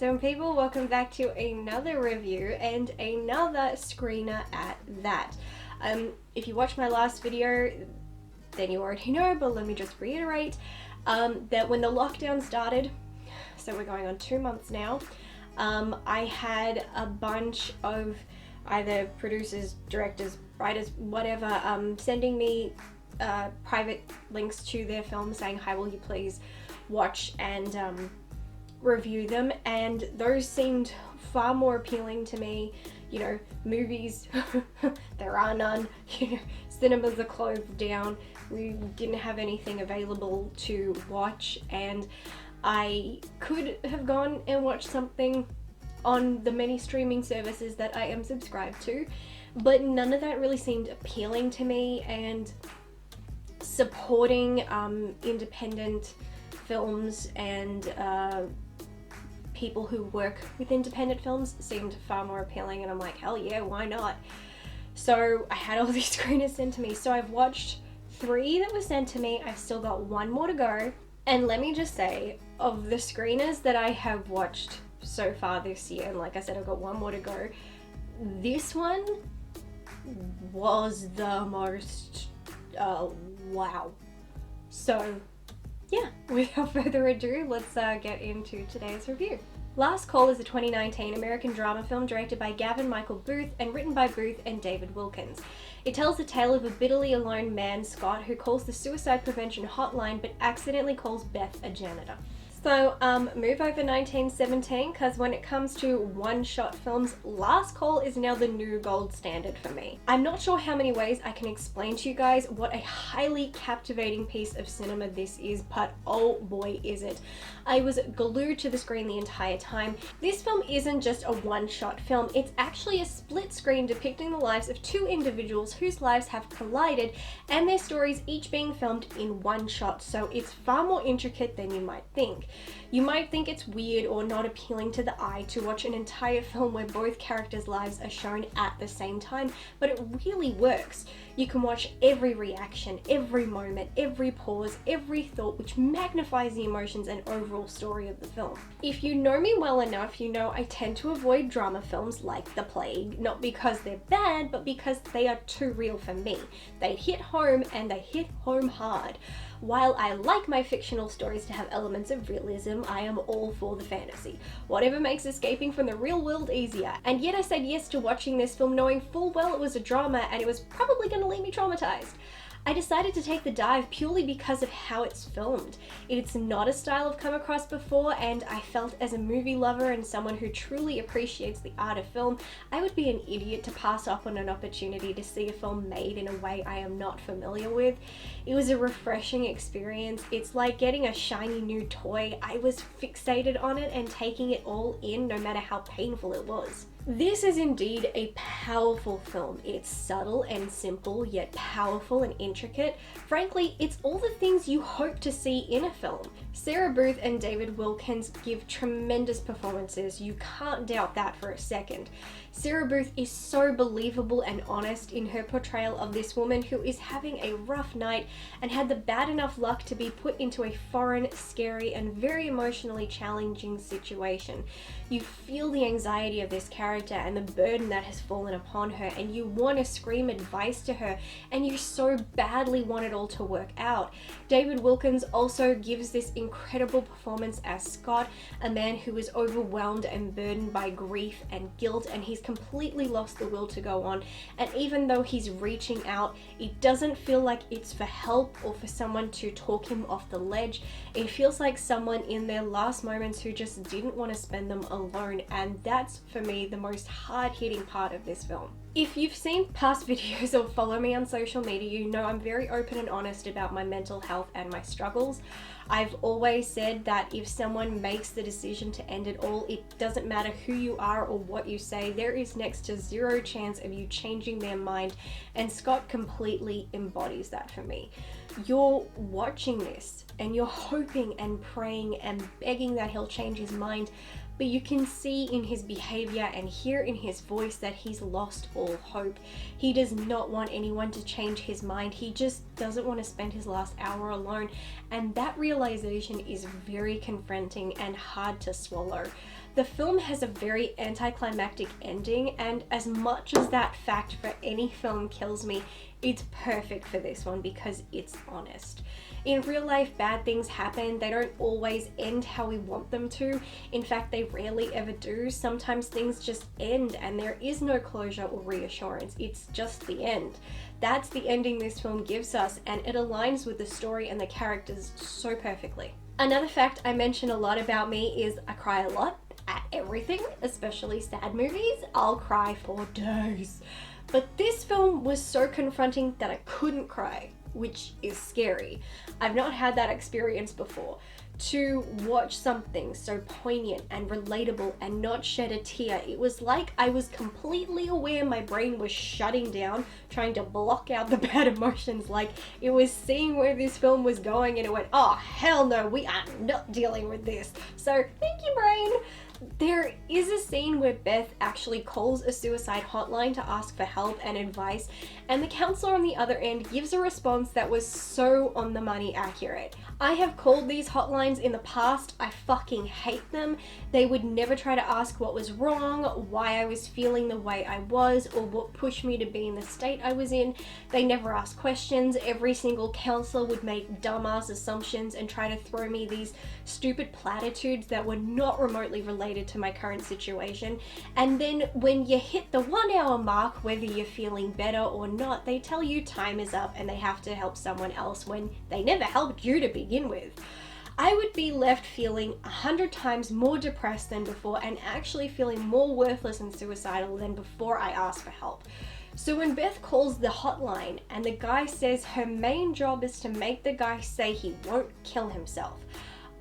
awesome people, welcome back to another review and another screener at that. If you watched my last video, then you already know, but let me just reiterate that when the lockdown started, so we're going on 2 months now, I had a bunch of either producers, directors, writers, whatever, sending me private links to their films saying, hi, will you please watch and review them, and those seemed far more appealing to me. You know, movies, there are none, you know, cinemas are closed down, we didn't have anything available to watch, and I could have gone and watched something on the many streaming services that I am subscribed to, but none of that really seemed appealing to me, and supporting independent films and people who work with independent films seemed far more appealing, and I'm like, hell yeah, why not? So I had all these screeners sent to me, so I've watched 3 that were sent to me. I've still got 1 more to go, and let me just say, of the screeners that I have watched so far this year, and like I said, I've got 1 more to go, this one was the most wow. So yeah, without further ado, let's get into today's review. Last Call is a 2019 American drama film directed by Gavin Michael Booth and written by Booth and David Wilkins. It tells the tale of a bitterly alone man, Scott, who calls the suicide prevention hotline but accidentally calls Beth a janitor. So, move over 1917, because when it comes to one-shot films, Last Call is now the new gold standard for me. I'm not sure how many ways I can explain to you guys what a highly captivating piece of cinema this is, but oh boy is it. I was glued to the screen the entire time. This film isn't just a one-shot film, it's actually a split screen depicting the lives of 2 individuals whose lives have collided and their stories each being filmed in one shot, so it's far more intricate than you might think. You might think it's weird or not appealing to the eye to watch an entire film where both characters' lives are shown at the same time, but it really works. You can watch every reaction, every moment, every pause, every thought, which magnifies the emotions and overall story of the film. If you know me well enough, you know I tend to avoid drama films like The Plague, not because they're bad, but because they are too real for me. They hit home, and they hit home hard. While I like my fictional stories to have elements of realism, I am all for the fantasy. Whatever makes escaping from the real world easier. And yet I said yes to watching this film knowing full well it was a drama and it was probably going to leave me traumatized. I decided to take the dive purely because of how it's filmed. It's not a style I've come across before, and I felt as a movie lover and someone who truly appreciates the art of film, I would be an idiot to pass up on an opportunity to see a film made in a way I am not familiar with. It was a refreshing experience. It's like getting a shiny new toy. I was fixated on it and taking it all in, no matter how painful it was. This is indeed a powerful film. It's subtle and simple, yet powerful and intricate. Frankly, it's all the things you hope to see in a film. Sarah Booth and David Wilkins give tremendous performances. You can't doubt that for a second. Sarah Booth is so believable and honest in her portrayal of this woman who is having a rough night and had the bad enough luck to be put into a foreign, scary, and very emotionally challenging situation. You feel the anxiety of this character and the burden that has fallen upon her, and you want to scream advice to her, and you so badly want it all to work out. David Wilkins also gives this incredible performance as Scott, a man who is overwhelmed and burdened by grief and guilt, and he's completely lost the will to go on, and even though he's reaching out, it doesn't feel like it's for help or for someone to talk him off the ledge. It feels like someone in their last moments who just didn't want to spend them alone, and that's for me the most hard-hitting part of this film. If you've seen past videos or follow me on social media, you know I'm very open and honest about my mental health and my struggles. I've always said that if someone makes the decision to end it all, it doesn't matter who you are or what you say, there is next to 0 chance of you changing their mind, and Scott completely embodies that for me. You're watching this and you're hoping and praying and begging that he'll change his mind, but you can see in his behavior and hear in his voice that he's lost all hope. He does not want anyone to change his mind. He just doesn't want to spend his last hour alone, and that realization is very confronting and hard to swallow. The film has a very anticlimactic ending, and as much as that fact for any film kills me, it's perfect for this one because it's honest. In real life, bad things happen. They don't always end how we want them to. In fact, they rarely ever do. Sometimes things just end and there is no closure or reassurance. It's just the end. That's the ending this film gives us, and it aligns with the story and the characters so perfectly. Another fact I mention a lot about me is I cry a lot at everything, especially sad movies. I'll cry for days. But this film was so confronting that I couldn't cry, which is scary. I've not had that experience before. To watch something so poignant and relatable and not shed a tear, it was like I was completely aware my brain was shutting down, trying to block out the bad emotions, like it was seeing where this film was going and it went, oh hell no, we are not dealing with this. So thank you, brain. There is a scene where Beth actually calls a suicide hotline to ask for help and advice, and the counselor on the other end gives a response that was so on the money accurate. I have called these hotlines in the past. I fucking hate them. They would never try to ask what was wrong, why I was feeling the way I was, or what pushed me to be in the state I was in. They never asked questions. Every single counselor would make dumbass assumptions and try to throw me these stupid platitudes that were not remotely related to my current situation. And then when you hit the 1 hour mark, whether you're feeling better or not, they tell you time is up and they have to help someone else when they never helped you to begin with. I would be left feeling 100 times more depressed than before and actually feeling more worthless and suicidal than before I asked for help. So when Beth calls the hotline and the guy says her main job is to make the guy say he won't kill himself,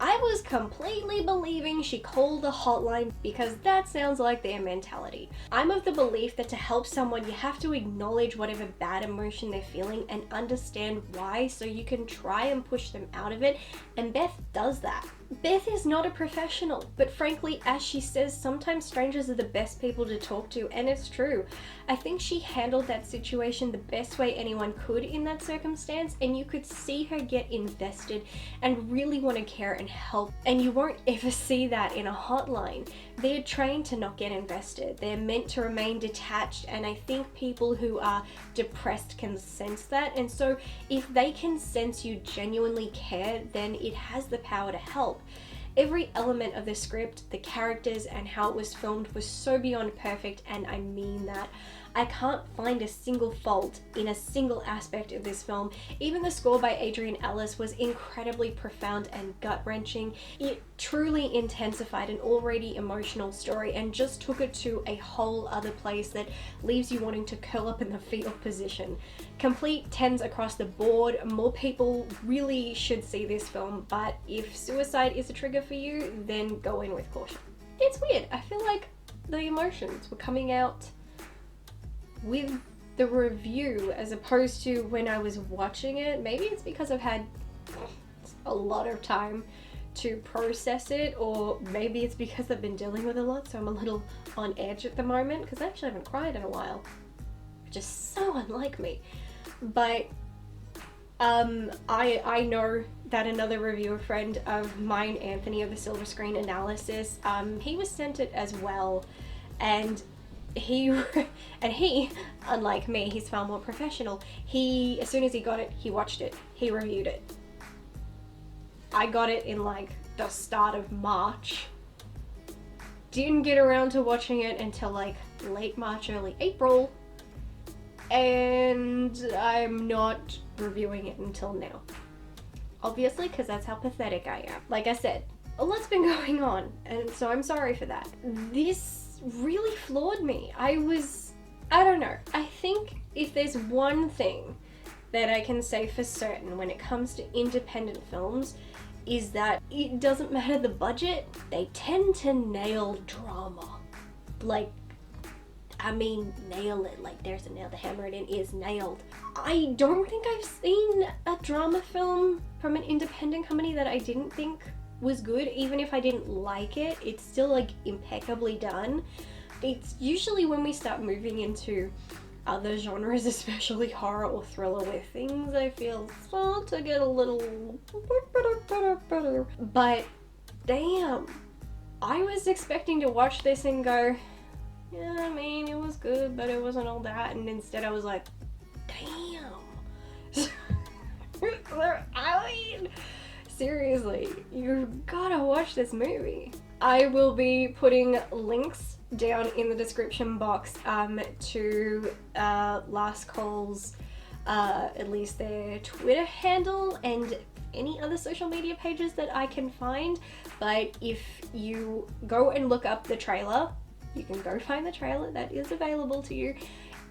I was completely believing she called the hotline because that sounds like their mentality. I'm of the belief that to help someone, you have to acknowledge whatever bad emotion they're feeling and understand why, so you can try and push them out of it, and Beth does that. Beth is not a professional, but frankly, as she says, sometimes strangers are the best people to talk to, and it's true. I think she handled that situation the best way anyone could in that circumstance, and you could see her get invested and really want to care and help, and you won't ever see that in a hotline. They're trained to not get invested. They're meant to remain detached, and I think people who are depressed can sense that, and so if they can sense you genuinely care, then it has the power to help. Every element of the script, the characters, and how it was filmed was so beyond perfect, and I mean that. I can't find a single fault in a single aspect of this film. Even the score by Adrian Ellis was incredibly profound and gut-wrenching. It truly intensified an already emotional story and just took it to a whole other place that leaves you wanting to curl up in the fetal position. Complete 10s across the board. More people really should see this film, but if suicide is a trigger for you, then go in with caution. It's weird. I feel like the emotions were coming out with the review as opposed to when I was watching it. Maybe it's because I've had a lot of time to process it, or maybe it's because I've been dealing with a lot, so I'm a little on edge at the moment, because I actually haven't cried in a while, which is so unlike me. But I know that another reviewer friend of mine, Anthony of the Silver Screen Analysis, he was sent it as well, and he, unlike me, he's far more professional. As soon as he got it, he watched it, he reviewed it. I got it in like the start of March. Didn't get around to watching it until like late March, early April. And I'm not reviewing it until now. Obviously, because that's how pathetic I am. Like I said, a lot's been going on, and so I'm sorry for that. This really floored me. I don't know. I think if there's one thing that I can say for certain when it comes to independent films, is that it doesn't matter the budget, they tend to nail drama. Like, I mean, nail it. Like, there's a nail to hammer it in is nailed. I don't think I've seen a drama film from an independent company that I didn't think was good. Even if I didn't like it, it's still like impeccably done. It's usually when we start moving into other genres, especially horror or thriller, where things I feel start to get a little better. But damn, I was expecting to watch this and go, yeah, I mean, it was good, but it wasn't all that. And instead I was like, damn. I mean, seriously, you've gotta watch this movie. I will be putting links down in the description box to Last Call's, at least their Twitter handle and any other social media pages that I can find. But if you go and look up the trailer, you can go find the trailer that is available to you.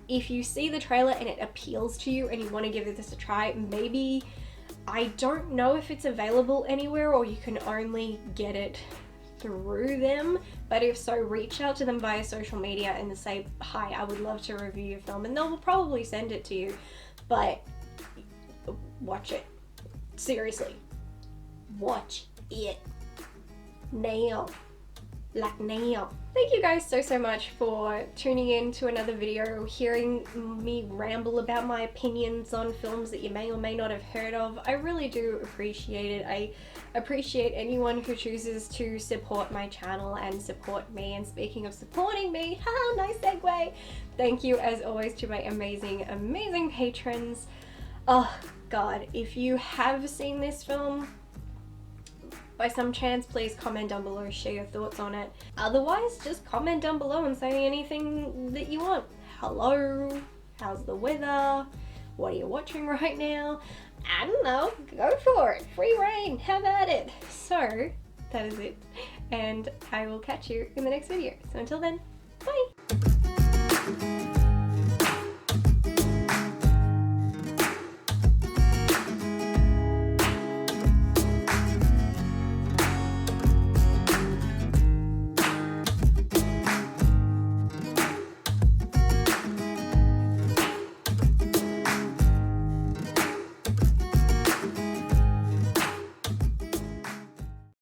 If you see the trailer and it appeals to you and you want to give this a try, maybe, I don't know if it's available anywhere or you can only get it through them, but if so, reach out to them via social media and say, hi, I would love to review your film, and they'll probably send it to you. But watch it. Seriously. Watch it. Now. Like now. Thank you guys so much for tuning in to another video, hearing me ramble about my opinions on films that you may or may not have heard of. I really do appreciate it. I appreciate anyone who chooses to support my channel and support me. And speaking of supporting me, haha, nice segue. Thank you as always to my amazing patrons. Oh God, if you have seen this film, by some chance, please comment down below, share your thoughts on it. Otherwise, just comment down below and say anything that you want. Hello, how's the weather? What are you watching right now? I don't know, go for it. Free reign, have at it. So, that is it. And I will catch you in the next video. So until then,